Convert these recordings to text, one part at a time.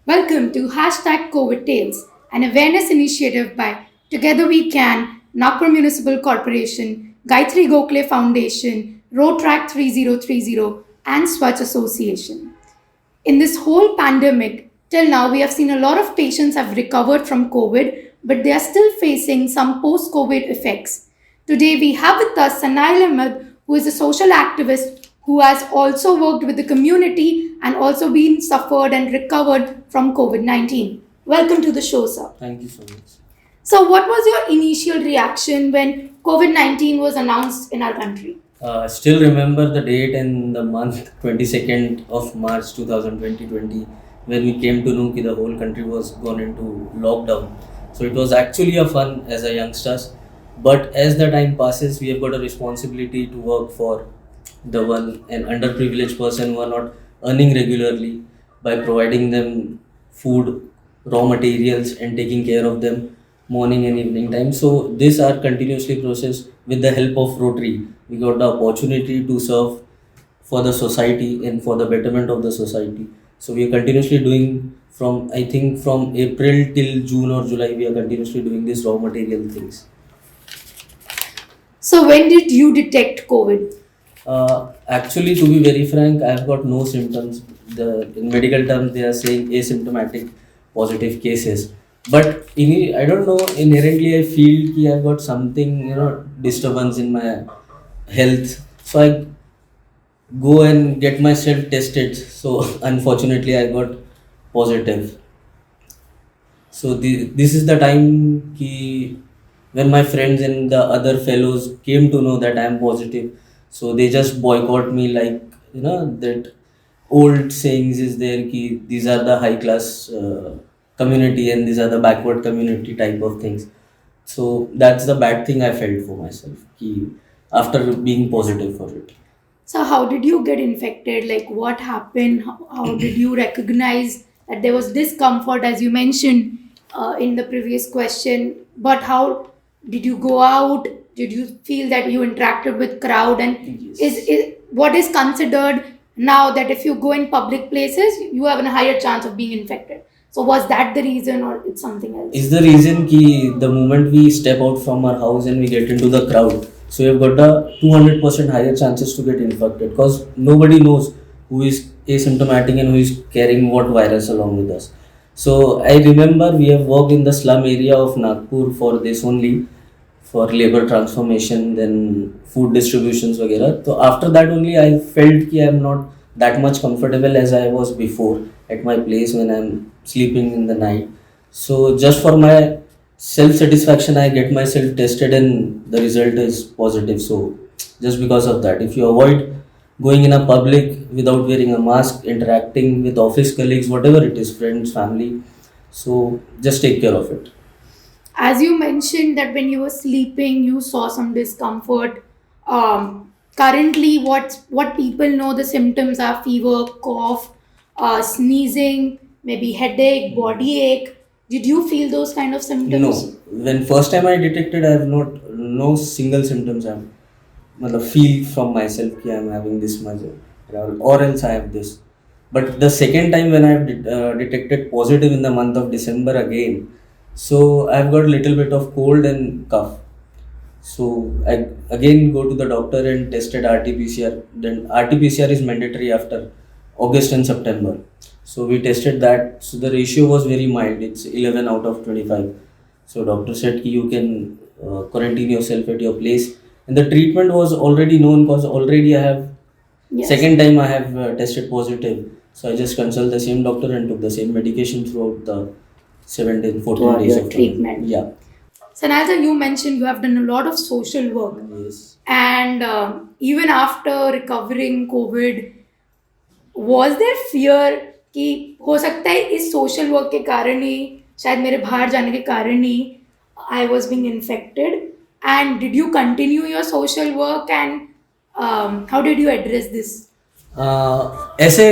Welcome to Hashtag COVID Tales, an awareness initiative by Together We Can, Nagpur Municipal Corporation, Gayatri Gokhale Foundation, Road Track 3030, and Swachh Association. In this whole pandemic, till now, we have seen a lot of patients have recovered from COVID, but they are still facing some post COVID effects. Today, we have with us Sanail Ahmed, who is a social activist who has also worked with the community and also been suffered and recovered from COVID 19. Welcome to the show, sir. Thank you so much. So, what was your initial reaction when COVID 19 was announced in our country? Still remember the date and the month 22nd of March 2020 when we came to know that the whole country was gone into lockdown. So it was actually a fun as a youngsters. But as the time passes, we have got a responsibility to work for the one and underprivileged person who are not earning regularly by providing them food, raw materials, and taking care of them morning and evening time. So these are continuously processed with the help of Rotary. We got the opportunity to serve for the society and for the betterment of the society. So we are continuously doing from I think from April till June or July we are continuously doing these raw material things. So, when did you detect COVID? Actually, to be very frank, I have got no symptoms. In medical terms, they are saying asymptomatic positive cases. But I don't know. Inherently, I feel that I've got something, disturbance in my health. So I go and get myself tested. So unfortunately, I got positive. So this is the time when my friends and the other fellows came to know that I am positive. So they just boycott me like that old sayings is there ki these are the high class community and these are the backward community type of things. So that's the bad thing I felt for myself ki after being positive for it. So, how did you get infected? Like, what happened? How did you recognize that there was discomfort, as you mentioned in the previous question? But how did you go out? Did you feel that you interacted with crowd? And Yes. is what is considered now that if you go in public places, you have a higher chance of being infected? So, was that the reason, or it's something else? Is the reason ki the moment we step out from our house and we get into the crowd, so you've got a 200% higher chances to get infected because nobody knows who is asymptomatic and who is carrying what virus along with us. So I remember we have worked in the slum area of Nagpur for this only, for labor transformation, then food distributions, वगैरह. So after that only I felt कि I am not that much comfortable as I was before at my place when I am sleeping in the night. So just for my self satisfaction, I get myself tested and the result is positive. So just because of that, if you avoid going in a public without wearing a mask, interacting with office colleagues, whatever it is, friends, family, so just take care of it. As you mentioned that when you were sleeping you saw some discomfort. Currently what people know the symptoms are fever, cough, sneezing, maybe headache, body ache. Did you feel those kind of No, symptoms? when first time I detected, I have not no single symptoms. I मतलब feel from myself कि I am having this much or else I have this. But the second time when I have detected positive in the month of December again, so I've got a little bit of cold and cough. So I again go to the doctor and tested RT-PCR. Then RT-PCR is mandatory after August and September. So we tested that. So the ratio was very mild. It's 11 out of 25. So doctor said ki you can quarantine yourself at your place. And the treatment was already known because already I have Yes. second time I have tested positive. So I just consult the same doctor and took the same medication throughout the 17, 14 Throughout days your of treatment. Yeah. Sanalza, you mentioned you have done a lot of social work, Yes. and even after recovering COVID, was there fear कि हो सकता है इस social work के कारण ही शायद मेरे बाहर जाने के कारण ही I was being infected and did you continue your social work and how did you address this? ऐसे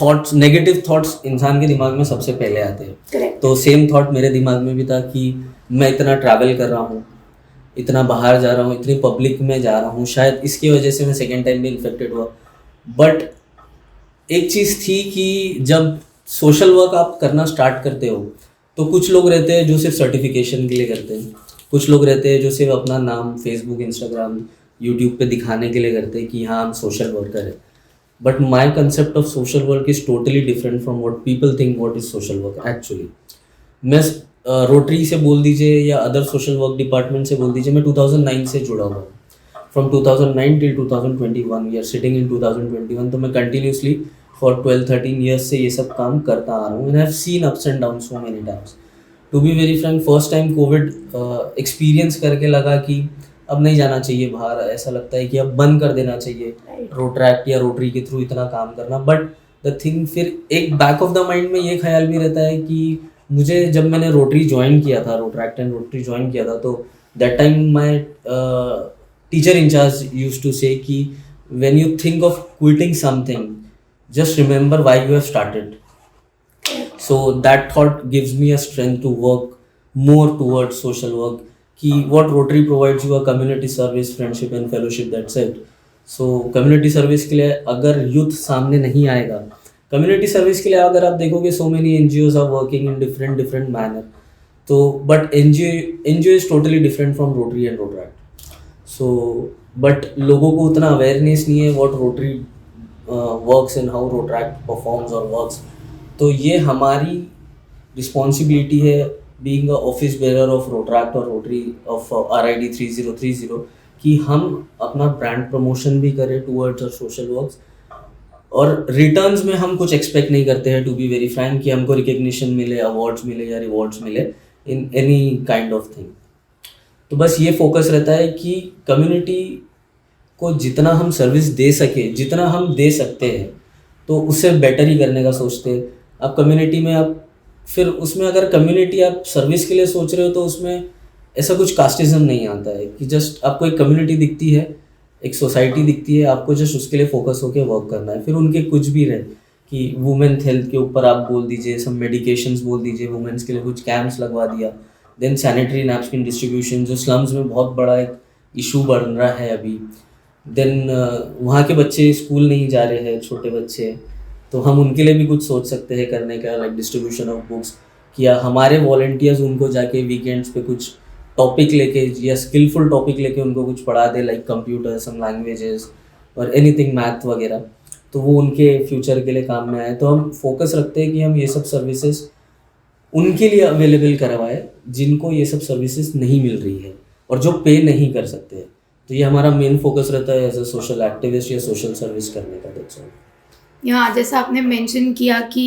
थॉट्स नेगेटिव थॉट्स इंसान के दिमाग में सबसे पहले आते हैं. करेक्ट. तो सेम थॉट मेरे दिमाग में भी था कि मैं इतना ट्रैवल कर रहा हूँ, इतना बाहर जा रहा हूँ, इतनी पब्लिक में जा रहा हूँ, शायद इसकी वजह से मैं सेकेंड टाइम भी इन्फेक्टेड हुआ. बट एक चीज़ थी कि जब सोशल वर्क आप करना स्टार्ट करते हो तो कुछ लोग रहते हैं जो सिर्फ सर्टिफिकेशन के लिए करते हैं, कुछ लोग रहते हैं जो सिर्फ अपना नाम फेसबुक, इंस्टाग्राम, यूट्यूब पे दिखाने के लिए करते हैं कि हाँ हम सोशल वर्कर है. But my concept of social work is totally different from what people think what is social work actually. मैं रोटरी से बोल दीजिए या अदर सोशल वर्क डिपार्टमेंट से बोल दीजिए, मैं 2009 से जुड़ा हुआ हूँ. From 2009 till 2021, we are sitting in 2021. तो मैं कंटिन्यूसली फॉर 12-13 ईयर्स से ये सब काम करता आ रहा हूँ. And I have seen ups and down so many times. To be very frank, first time Covid experience करके लगा कि अब नहीं जाना चाहिए बाहर. ऐसा लगता है कि अब बंद कर देना चाहिए रोट्रैक्ट या रोटरी के थ्रू इतना काम करना. बट द थिंग, फिर एक बैक ऑफ द माइंड में ये ख्याल भी रहता है कि मुझे जब मैंने रोटरी ज्वाइन किया था, रोट्रैक्ट एंड रोटरी ज्वाइन किया था, तो that time my teacher in charge use to say कि when you think of quitting something, just remember why you have started. So that thought gives me a strength to work more towards social work. Ki what Rotary provides you a community service, friendship and fellowship, that's it. So community service के लिए अगर youth सामने नहीं आएगा, community service के लिए अगर आप देखोगे so many NGOs are working in different manner. तो but NGO is totally different from Rotary and Rotaract. So but लोगों को उतना awareness नहीं है what Rotary works and how Rotaract performs or works. तो ये हमारी रिस्पॉन्सिबिलिटी है being a office bearer of Rotaract और Rotary of RID 3030 कि हम अपना ब्रांड प्रमोशन भी करें towards our social works. और रिटर्न्स में हम कुछ एक्सपेक्ट नहीं करते हैं, टू बी वेरी फ्रैंक, कि हमको रिकग्निशन मिले, अवार्ड्स मिले या रिवॉर्ड्स मिले in any kind of thing. तो बस ये फोकस रहता है कि कम्युनिटी को जितना हम सर्विस दे सके, जितना हम दे सकते हैं, तो उससे बेटर ही करने का सोचते हैं. अब कम्युनिटी में आप फिर उसमें अगर कम्युनिटी आप सर्विस के लिए सोच रहे हो तो उसमें ऐसा कुछ कास्टिज्म नहीं आता है कि जस्ट आपको एक कम्युनिटी दिखती है, एक सोसाइटी दिखती है, आपको जस्ट उसके लिए फोकस होकर वर्क करना है. फिर उनके कुछ भी रहे कि वुमेन हेल्थ के ऊपर आप बोल दीजिए, सब मेडिकेशंस बोल दीजिए, वुमेन्स के लिए कुछ कैंप्स लगवा दिया, देन सैनिटरी नैपकिन डिस्ट्रीब्यूशन जो स्लम्स में बहुत बड़ा एक इशू बन रहा है अभी. देन वहाँ के बच्चे स्कूल नहीं जा रहे हैं, छोटे बच्चे, तो हम उनके लिए भी कुछ सोच सकते हैं करने का, लाइक डिस्ट्रीब्यूशन ऑफ बुक्स, कि हमारे वॉलंटियर्स उनको जाके वीकेंड्स पे कुछ टॉपिक लेके या स्किलफुल टॉपिक लेके उनको कुछ पढ़ा दे, लाइक कंप्यूटर, सम लैंग्वेजेस और एनीथिंग मैथ वगैरह, तो वो उनके फ्यूचर के लिए काम में आए. तो हम फोकस रखते हैं कि हम ये सब सर्विसेज उनके लिए अवेलेबल करवाएं जिनको ये सब सर्विसेज नहीं मिल रही है और जो पे नहीं कर सकते हैं. तो ये हमारा मेन फोकस रहता है एज अ सोशल एक्टिविस्ट या सोशल सर्विस करने का. That's all. यहाँ जैसा आपने मेंशन किया कि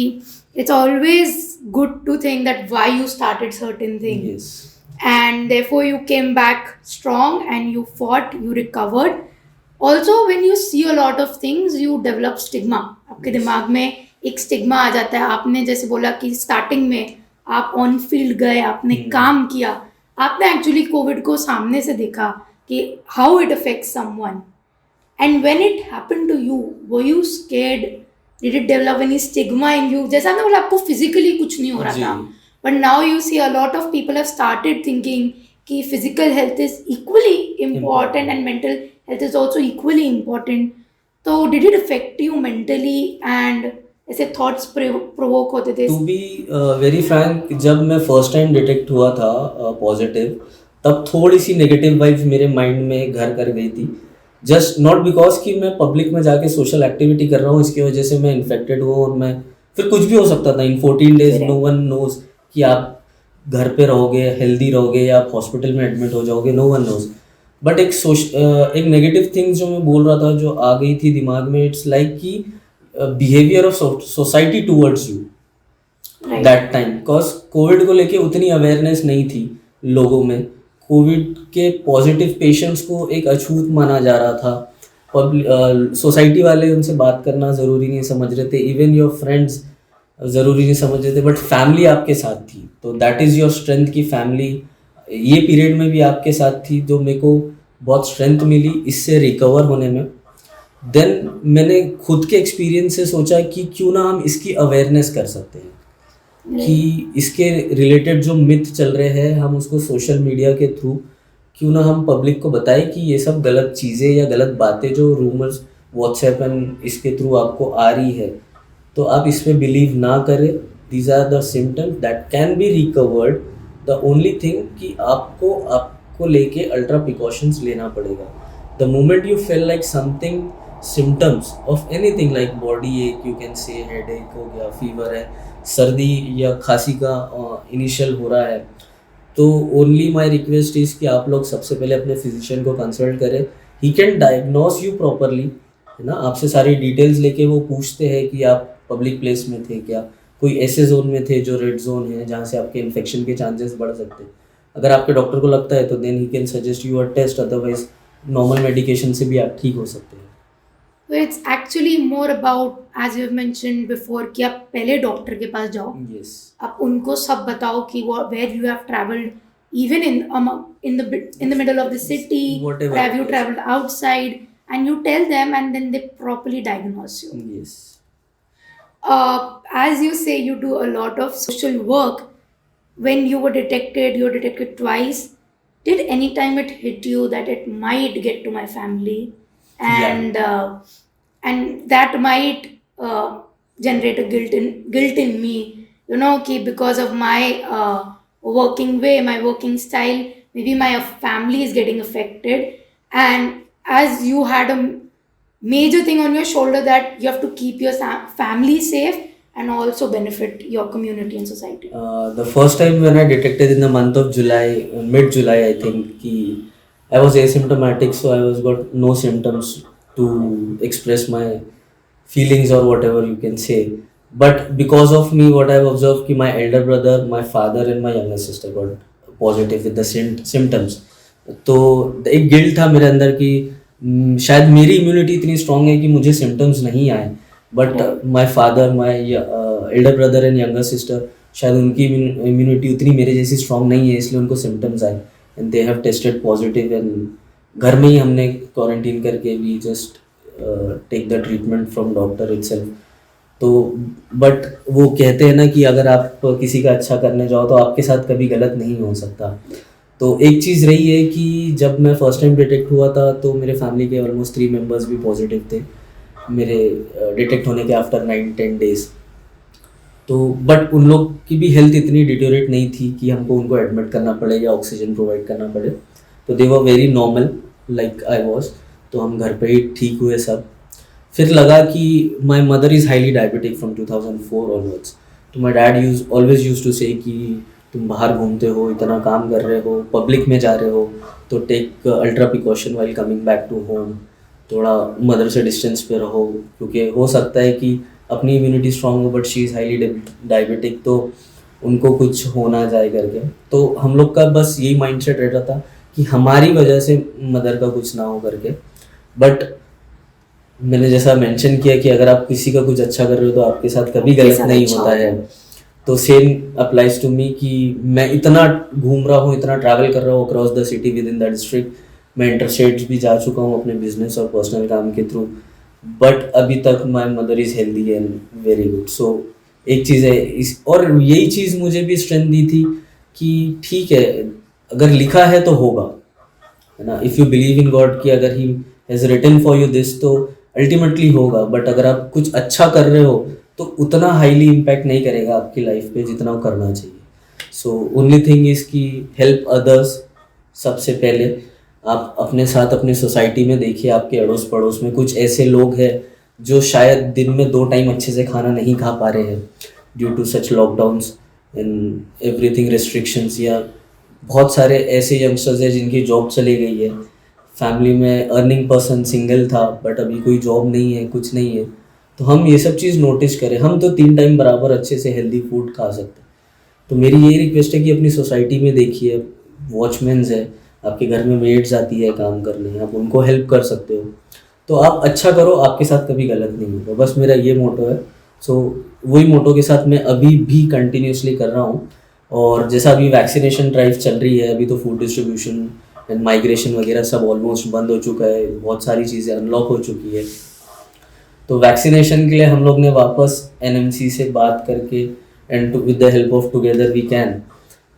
it's always good to think that why you started certain thing, Yes. and therefore you came back strong and you fought, you recovered. Also when you see a lot of things you develop stigma. आपके दिमाग में एक stigma आ जाता है. आपने जैसे बोला कि स्टार्टिंग में आप ऑन फील्ड गए, आपने काम किया, आपने एक्चुअली कोविड को सामने से देखा कि how it affects someone, and when it happened to you were you scared, did it develop any stigma in you? जैसा आपने बोला आपको फिजिकली कुछ नहीं हो रहा था, but now you see a lot of people have started thinking कि physical health is equally important and mental health is also equally important. So did it affect you mentally and ऐसे thoughts provoke होते थे? To be very Frank, जब मैं first time detect हुआ था positive, तब थोड़ी सी नेगेटिव वाइब्स मेरे माइंड में घर कर गई थी. जस्ट नॉट बिकॉज कि मैं पब्लिक में जाके सोशल एक्टिविटी कर रहा हूँ इसकी वजह से मैं इन्फेक्टेड हुआ, और मैं फिर कुछ भी हो सकता था. इन 14 days नो वन नोज कि आप घर पे रहोगे, हेल्दी रहोगे, या आप हॉस्पिटल में एडमिट हो जाओगे, नो वन नोज. बट एक नेगेटिव थिंग्स जो मैं बोल रहा था, जो आ गई थी दिमाग में, इट्स लाइक कि behaviour of society towards you that time. Because Covid को लेके उतनी अवेयरनेस नहीं थी लोगों में. कोविड के पॉजिटिव पेशेंट्स को एक अछूत माना जा रहा था. सोसाइटी वाले उनसे बात करना ज़रूरी नहीं समझ रहे थे, इवन योर फ्रेंड्स ज़रूरी नहीं समझ रहे थे, बट फैमिली आपके साथ थी. तो दैट इज़ योर स्ट्रेंथ की फैमिली ये पीरियड में भी आपके साथ थी, जो मेरे को बहुत स्ट्रेंथ मिली इससे रिकवर होने में. देन मैंने खुद के एक्सपीरियंस से सोचा कि क्यों ना हम इसकी अवेयरनेस कर सकते हैं, कि इसके रिलेटेड जो मिथ चल रहे हैं हम उसको सोशल मीडिया के थ्रू क्यों ना हम पब्लिक को बताएं कि ये सब गलत चीज़ें या गलत बातें जो रूमर्स व्हाट्सएप एंड इसके थ्रू आपको आ रही है, तो आप इस पे बिलीव ना करें. These are the symptoms that can be recovered. The only thing कि आपको लेके अल्ट्रा प्रिकॉशंस लेना पड़ेगा. The moment you feel like something, symptoms of anything like body ache, you can say head ache हो गया, fever है, सर्दी या खांसी का इनिशियल हो रहा है, तो ओनली माई रिक्वेस्ट इज़ कि आप लोग सबसे पहले अपने फिजिशियन को कंसल्ट करें. He can diagnose you properly, है ना. आपसे सारी डिटेल्स लेके वो पूछते हैं कि आप पब्लिक प्लेस में थे क्या, कोई ऐसे जोन में थे जो रेड जोन है जहाँ से आपके इन्फेक्शन के चांसेस बढ़ सकते हैं. अगर आपके डॉक्टर को लगता है तो then he can suggest you a test, otherwise normal medication से भी आप ठीक हो सकते हैं. So it's actually more about, as you've mentioned before, कि आप पहले डॉक्टर के पास जाओ. Yes. आप उनको सब बताओ कि where you have traveled, even in the middle of the city, Whatever or have you it is. traveled outside, and you tell them, and then they properly diagnose you. Yes. As you say, you do a lot of social work. When you were detected twice. Did any time it hit you that it might get to my family, and that might generate a guilt in me, कि because of my working way, my working style, maybe my family is getting affected, and as you had a major thing on your shoulder that you have to keep your family safe and also benefit your community and society. The first time when I detected in the month of July, mid-July I think, I was asymptomatic, so I was got no symptoms to express my feelings or whatever you can say. But because of me, what I've observed कि my elder brother, my father and my younger sister got positive with the symptoms. तो एक guilt था मेरे अंदर कि शायद मेरी immunity इतनी स्ट्रांग है कि मुझे सिम्टम्स नहीं आए, but my father, my elder brother and younger sister, शायद उनकी इम्यूनिटी उतनी मेरे जैसी स्ट्रांग नहीं है, इसलिए उनको सिम्टम्स आए and they have tested positive. And घर में ही हमने क्वारंटीन करके we just take the treatment from doctor itself. तो बट वो कहते हैं ना कि अगर आप किसी का अच्छा करने जाओ तो आपके साथ कभी गलत नहीं हो सकता. तो एक चीज़ रही है कि जब मैं फर्स्ट टाइम डिटेक्ट हुआ था तो मेरे फैमिली के ऑलमोस्ट 3 मेंबर्स भी पॉजिटिव थे मेरे डिटेक्ट होने के आफ्टर 9-10 डेज. तो बट उन लोग की भी हेल्थ इतनी डिटोरेट नहीं थी कि हमको उनको एडमिट करना पड़े या ऑक्सीजन प्रोवाइड करना पड़े. तो they were very normal like I was. तो हम घर पे ही ठीक हुए सब. फिर लगा कि my mother is highly diabetic from 2004 onwards. तो my dad always use to say कि तुम बाहर घूमते हो, इतना काम कर रहे हो, पब्लिक में जा रहे हो, तो take ultra precaution while coming back to home. थोड़ा मदर से डिस्टेंस पे रहो, क्योंकि हो सकता है कि अपनी इम्यूनिटी स्ट्रांग हो but she is highly diabetic, तो उनको कुछ हो ना जाए करके. तो हम लोग का बस यही माइंडसेट रहता था कि हमारी वजह से मदर का कुछ ना हो करके. बट मैंने जैसा मेंशन किया कि अगर आप किसी का कुछ अच्छा कर रहे हो तो आपके साथ कभी गलत नहीं होता है. तो सेम अप्लाइज टू मी कि मैं इतना घूम रहा हूँ, इतना ट्रैवल कर रहा हूँ across the city with in the district. मैं इंटरस्टेट्स भी जा चुका हूँ अपने बिजनेस और पर्सनल काम के थ्रू, बट अभी तक my mother is healthy and very good. So एक चीज़ है और यही चीज़ मुझे भी स्ट्रेंथ दी थी कि ठीक है, अगर लिखा है तो होगा, है ना. If you believe in god कि अगर he has written for you this तो अल्टीमेटली होगा. बट अगर आप कुछ अच्छा कर रहे हो तो उतना हाईली इम्पैक्ट नहीं करेगा आपकी लाइफ पे जितना वो करना चाहिए. सो ओनली थिंग इज़ कि हेल्प अदर्स. सबसे पहले आप अपने साथ अपनी सोसाइटी में देखिए, आपके अड़ोस पड़ोस में कुछ ऐसे लोग हैं जो शायद दिन में 2 टाइम अच्छे से खाना नहीं खा पा रहे हैं due to such lockdowns and everything restrictions. या बहुत सारे ऐसे यंगस्टर्स हैं जिनकी जॉब चली गई है, फैमिली में अर्निंग पर्सन सिंगल था बट अभी कोई जॉब नहीं है, कुछ नहीं है. तो हम ये सब चीज़ नोटिस करें. हम तो 3 टाइम बराबर अच्छे से हेल्दी फूड खा सकते हैं. तो मेरी यही रिक्वेस्ट है कि अपनी सोसाइटी में देखिए, वॉचमैन्स है, आपके घर में मेड्स आती है काम करने, आप उनको हेल्प कर सकते हो. तो आप अच्छा करो, आपके साथ कभी गलत नहीं होगा. बस मेरा ये मोटो है. सो वही मोटो के साथ मैं अभी भी कंटिन्यूसली कर रहा हूँ. और जैसा अभी वैक्सीनेशन ड्राइव चल रही है, अभी तो फूड डिस्ट्रीब्यूशन एंड माइग्रेशन वगैरह सब ऑलमोस्ट बंद हो चुका है, बहुत सारी चीज़ें अनलॉक हो चुकी है. तो वैक्सीनेशन के लिए हम लोग ने वापस NMC से बात करके and with the help of together we can,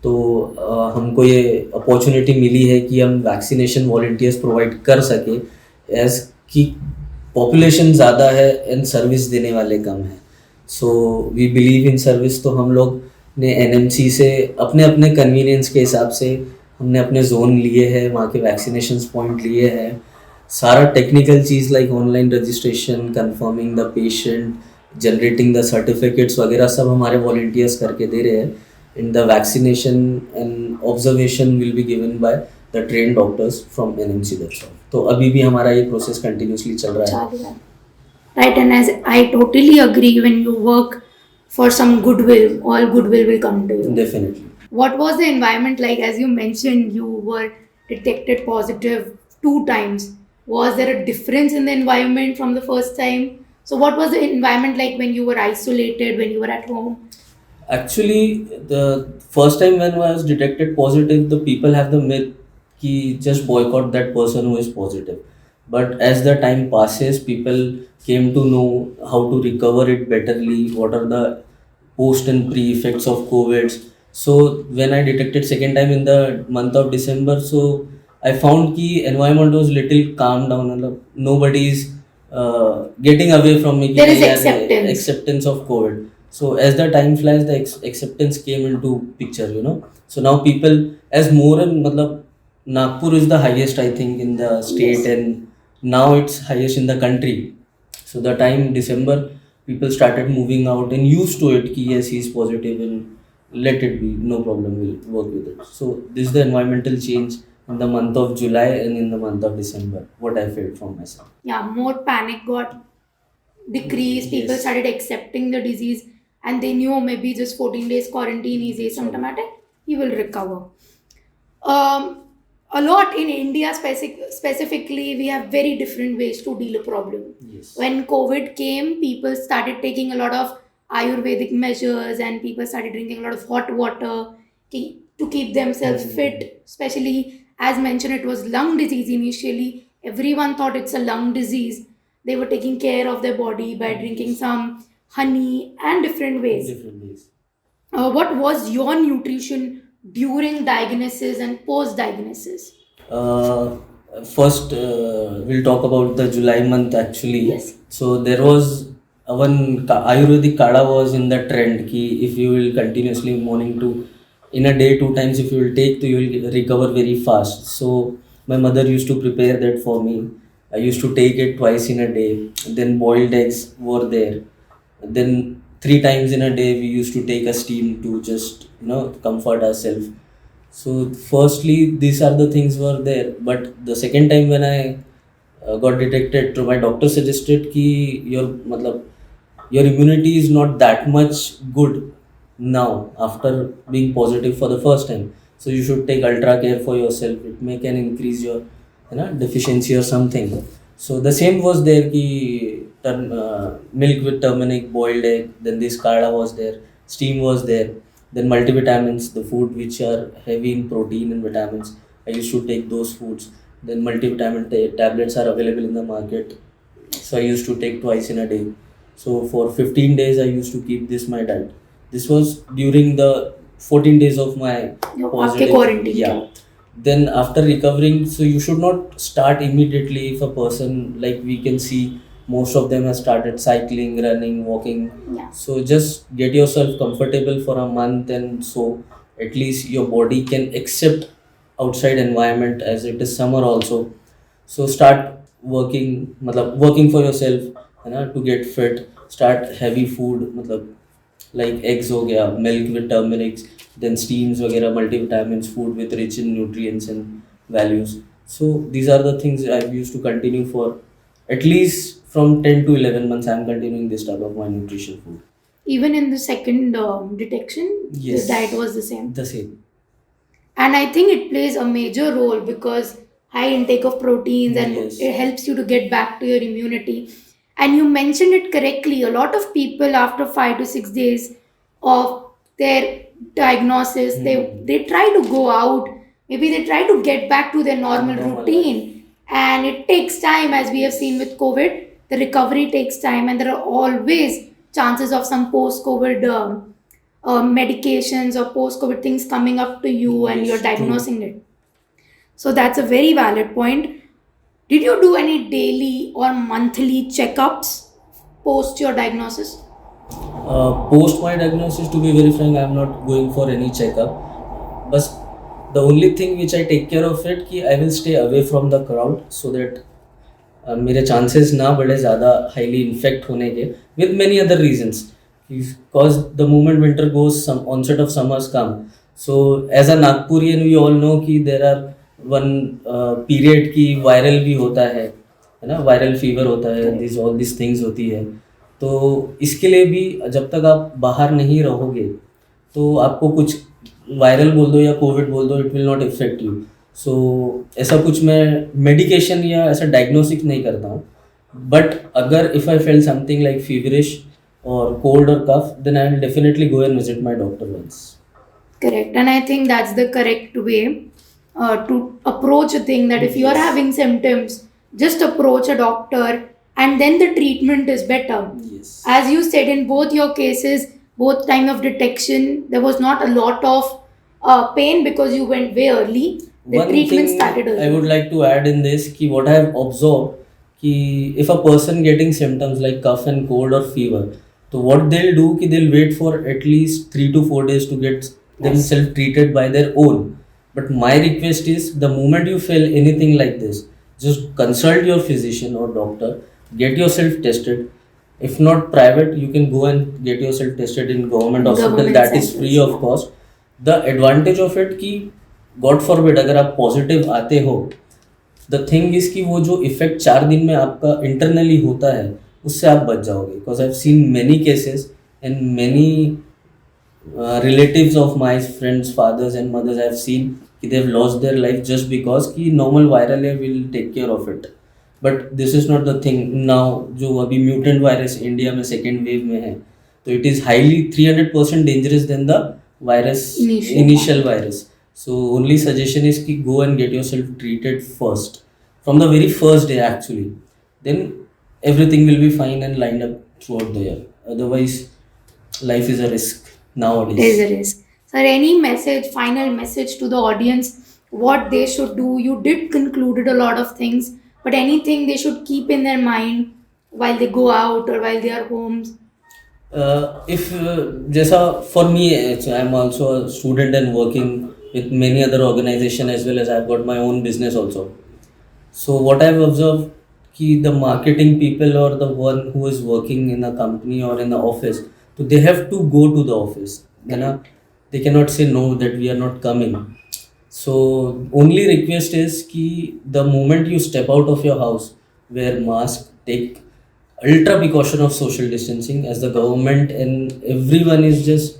तो हमको ये अपॉर्चुनिटी मिली है कि हम वैक्सीनेशन वॉलंटियर्स प्रोवाइड कर सके, एज कि पॉपुलेशन ज़्यादा है एंड सर्विस देने वाले कम है. So we believe in service, तो हम लोग ने एनएमसी से अपने अपने कन्वीनियंस के हिसाब से हमने अपने जोन लिए हैं, वहाँ के वैक्सीनेशन पॉइंट लिए हैं, सारा टेक्निकल चीज़ like online registration, confirming the patient, generating the certificates वगैरह सब हमारे वॉलेंटियर्स करके दे रहे हैं. In the vaccination and observation will be given by the train doctors from NMC. That's all. तो अभी भी हमारा ये प्रोसेस कंटिन्यूसली चल रहा है. Right, and as I totally agree, when you work for some goodwill, all goodwill will come to you. Definitely. What was the environment like? As you mentioned, you were detected positive 2 times. Was there a difference in the environment from the first time? So, what was the environment like when you were isolated, when you were at home? Actually, the first time when I was detected positive, the people have the myth कि just boycott that person who is positive. But as the time passes, people came to know how to recover it betterly, what are the post and pre effects of COVID. So when I detected second time in the month of December, so I found कि environment was little calm down. मतलब nobody is getting away from me. There is acceptance. Acceptance of COVID. So as the time flies, the acceptance came into picture, you know. So now people, as more and मतलब Nagpur is the highest, I think, in the state. Yes. And now it's highest in the country. So the time December, people started moving out and used to it. Ki yes, he's positive and let it be, no problem, we'll work with it. So this is the environmental change in the month of July and in the month of December, what I felt from myself. Yeah, more panic got decreased. People Yes. started accepting the disease, and they knew maybe just 14 days quarantine is asymptomatic, he will recover. A lot in India specifically, we have very different ways to deal a problem. Yes. When COVID came, people started taking a lot of Ayurvedic measures, and people started drinking a lot of hot water to keep themselves fit. Especially, as mentioned, it was lung disease initially. Everyone thought it's a lung disease. They were taking care of their body by drinking some honey and different ways. Different ways. What was your nutrition during diagnosis and post diagnosis? First, we'll talk about the July month actually. Yes. So there was one Ayurvedic Kada was in the trend ki if you will continuously morning to in a day 2 times if you will take, you will recover very fast. So my mother used to prepare that for me. I used to take it twice in a day. Then boiled eggs were there. Then 3 times in a day we used to take a steam to just comfort ourselves. So firstly, these are the things were there. But the second time when I got detected, my doctor suggested कि your immunity is not that much good now after being positive for the first time. So you should take ultra care for yourself. It may can increase your deficiency or something. So the same was there कि milk with turmeric, boiled egg. Then this kada was there, steam was there. Then multivitamins, the food which are heavy in protein and vitamins, I used to take those foods. Then multivitamin tablets are available in the market, so I used to take twice in a day. So for 15 days I used to keep this my diet. This was during the 14 days of my After quarantine. Yeah. Then after recovering, so you should not start immediately. If a person, like we can see, most of them have started cycling, running, walking. Yeah. So just get yourself comfortable for a month, and so at least your body can accept outside environment, as it is summer also. So start working for yourself, to get fit. Start heavy food, like eggs हो गया, milk with turmeric, then steams वगैरह, multivitamins, food with rich in nutrients and values. So these are the things I used to continue for at least from 10 to 11 months. I'm continuing this type of my nutrition food. Even in the second detection, Yes. the diet was the same. The same. And I think it plays a major role because high intake of proteins and Yes. it helps you to get back to your immunity. And you mentioned it correctly. A lot of people after 5 to 6 days of their diagnosis, they try to go out. Maybe they try to get back to their normal Normal routine. And it takes time, as we have seen with COVID. The recovery takes time, and there are always chances of some post-COVID medications or post-COVID things coming up to you, and Yes, you're true. diagnosing it. So that's a very valid point. Did you do any daily or monthly checkups post your diagnosis? Post my diagnosis, to be very frank, I am not going for any checkup. But the only thing which I take care of it कि I will stay away from the crowd so that मेरे chances ना बढ़े ज़्यादा highly infect होने के, with many other reasons. Because the moment winter goes, some onset of summers come. So as a Nagpurian, we all know कि there are one period की viral भी होता है ना, वायरल फीवर होता है, दिस ऑल दिस थिंग्स होती है. तो इसके लिए भी जब तक आप बाहर नहीं रहोगे तो आपको कुछ वायरल बोल दो या कोविड बोल दो, it will not affect you. So ऐसा कुछ मैं मेडिकेशन या ऐसा डायग्नोसिस नहीं करता हूँ. बट अगर if I fail something like feverish और कोल्ड और cough, then I will definitely go and visit my doctor once. Correct. And I think that's the correct way to approach a thing, that if you are Yes. having symptoms, just approach a doctor and then the treatment is better. Yes. As you said, in both your cases, both time of detection, there was not a lot of pain because you went way early. The One treatment thing started early. I would like to add in this कि what I have observed कि if a person getting symptoms like cough and cold or fever, तो what they'll do कि they'll wait for at least 3 to 4 days to get themselves treated by their own. But my request is, the moment you feel anything like this, just consult your physician or doctor, get yourself tested. If not private, you can go and get yourself tested in government hospital. Government That is centers. free of cost. The advantage of it कि God forbid अगर आप positive आते हो, the thing is कि वो जो effect 4 दिन में आपका इंटरनली होता है उससे आप बच जाओगे. Because I have seen many cases and many relatives of my friends, fathers and mothers, I have seen कि they have lost their life just because कि normal viral air will take care of it. But this is not the thing now. जो अभी mutant virus India में second wave में है, तो it is highly 300% dangerous than the virus initial virus. So only suggestion is कि go and get yourself treated first from the very first day actually. Then everything will be fine and lined up throughout the year. Otherwise, life is a risk nowadays. It is a risk. Sir, any message, final message to the audience, what they should do? You did concluded a lot of things, but anything they should keep in their mind while they go out or while they are homes? If जैसा for me, I'm also a student and working with many other organization as well as I've got my own business also. So what I've observed कि the marketing people or the one who is working in a company or in the office, so they have to go to the office. है ना, they cannot say no that we are not coming. So only request is कि the moment you step out of your house, wear mask, take ultra precaution of social distancing, as the government and everyone is just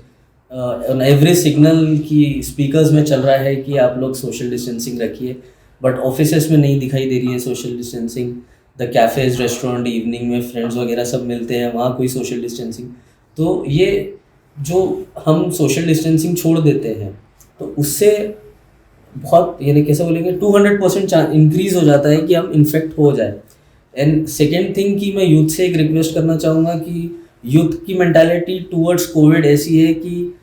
on every signal कि speakers में चल रहा है कि आप लोग social distancing रखिए, but offices में नहीं दिखाई दे रही है social distancing. The cafes, restaurant, evening में friends वगैरह सब मिलते हैं, वहाँ कोई social distancing. तो ये जो हम सोशल डिस्टेंसिंग छोड़ देते हैं तो उससे बहुत, यानी कैसे बोलेंगे, 200% इंक्रीज हो जाता है कि हम इन्फेक्ट हो जाए. एंड सेकेंड थिंग कि मैं यूथ से एक रिक्वेस्ट करना चाहूँगा कि यूथ की मेंटालिटी टूवर्ड्स कोविड ऐसी है कि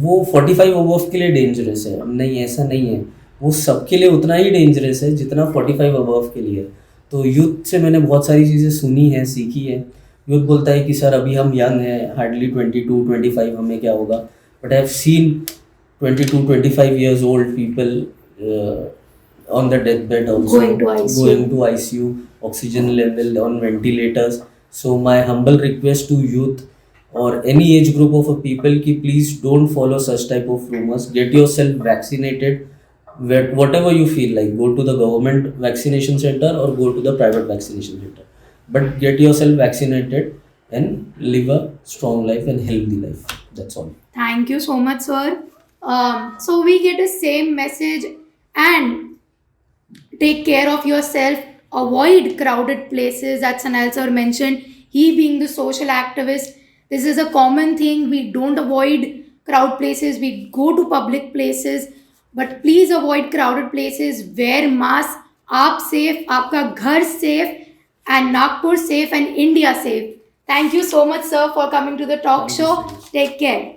वो 45 अबव के लिए डेंजरस है. नहीं, ऐसा नहीं है. वो सबके लिए उतना ही डेंजरस है जितना 45 अबव के लिए. तो यूथ से मैंने बहुत सारी चीज़ें सुनी हैं, सीखी है. यूथ बोलता है कि सर अभी हम यंग हैं, हार्डली 22-25, हमें क्या होगा. But I have scene 22-25 years old people on the deathbed also, going to ICU, oxygen level on ventilators. So my humble request to youth or any age group of a people कि please don't follow such type of rumors. Get yourself vaccinated. Whatever you feel like, go to the government vaccination center or go to the private vaccination center. But get yourself vaccinated and live a strong life and healthy life. That's all. Thank you so much, sir. So we get the same message, and take care of yourself. Avoid crowded places. That's Sanal sir mentioned. He being the social activist, this is a common thing. We don't avoid crowd places. We go to public places. But please avoid crowded places. Wear mask. आप safe, आपका घर safe, and Nagpur safe and India safe. Thank you so much, sir, for coming to the talk show. Take care.